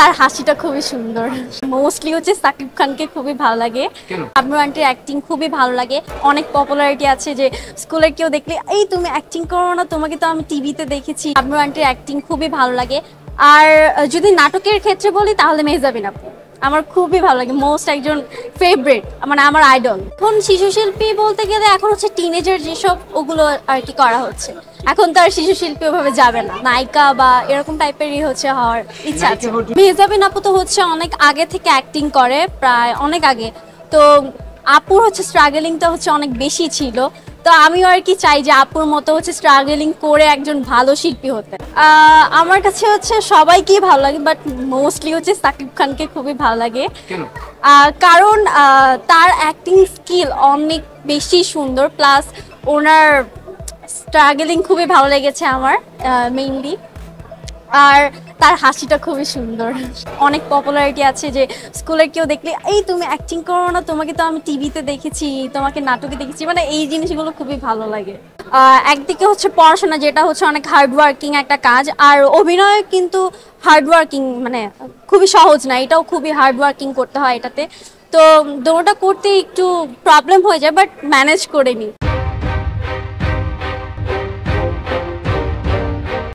তার হাসিটা খুবই সুন্দর। মোস্টলি হচ্ছে সাকিব খানকে খুবই ভালো লাগে। আব্রু আন্টির অ্যাক্টিং খুবই ভালো লাগে। অনেক পপুলারিটি আছে যে স্কুলের কেউ দেখলে এই তুমি অ্যাক্টিং করো না, তোমাকে তো আমি টিভিতে দেখেছি। আব্রু আন্টির অ্যাক্টিং খুবই ভালো লাগে। আর যদি নাটকের ক্ষেত্রে বলি তাহলে মেহজাবিন আপু আমার খুবই ভালো লাগে, মোস্ট একজন ফেভারিট, মানে আমার আইডল। এখন শিশু শিল্পী বলতে গেলে এখন হচ্ছে টিনেজার যেসব ওগুলো আর কি করা হচ্ছে। এখন তো আর শিশু শিল্পী ওভাবে যাবে না, নায়িকা বা এরকম টাইপেরই হচ্ছে হওয়ার ইচ্ছা আছে। মেহজাবিন আপু তো হচ্ছে অনেক আগে থেকে অ্যাক্টিং করে, প্রায় অনেক আগে। তো আপুর হচ্ছে স্ট্রাগলিংটা হচ্ছে অনেক বেশি ছিল। তো আমিও আর কি চাই যে আপুর মতো হচ্ছে স্ট্রাগলিং করে একজন ভালো শিল্পী হতে। আমার কাছে হচ্ছে সবাইকেই ভালো লাগে, বাট মোস্টলি হচ্ছে সাকিব খানকে খুবই ভালো লাগে। কারণ তার অ্যাক্টিং স্কিল অনেক বেশি সুন্দর, প্লাস ওনার স্ট্রাগলিং খুবই ভালো লেগেছে আমার মেইনলি। আর তার হাসিটা খুবই সুন্দর। অনেক পপুলারিটি আছে যে স্কুলের কেউ দেখলে এই তুমি অ্যাক্টিং করো না, তোমাকে তো আমি টিভিতে দেখেছি, তোমাকে নাটকে দেখেছি, মানে এই জিনিসগুলো খুবই ভালো লাগে। একদিকে হচ্ছে পড়াশোনা, যেটা হচ্ছে অনেক হার্ডওয়ার্কিং একটা কাজ, আর অভিনয় কিন্তু হার্ডওয়ার্কিং, মানে খুবই সহজ না, এটাও খুবই হার্ডওয়ার্কিং করতে হয় এটাতে। তো দুটোটা করতে একটু প্রবলেম হয়ে যায়, বাট ম্যানেজ করে নিই।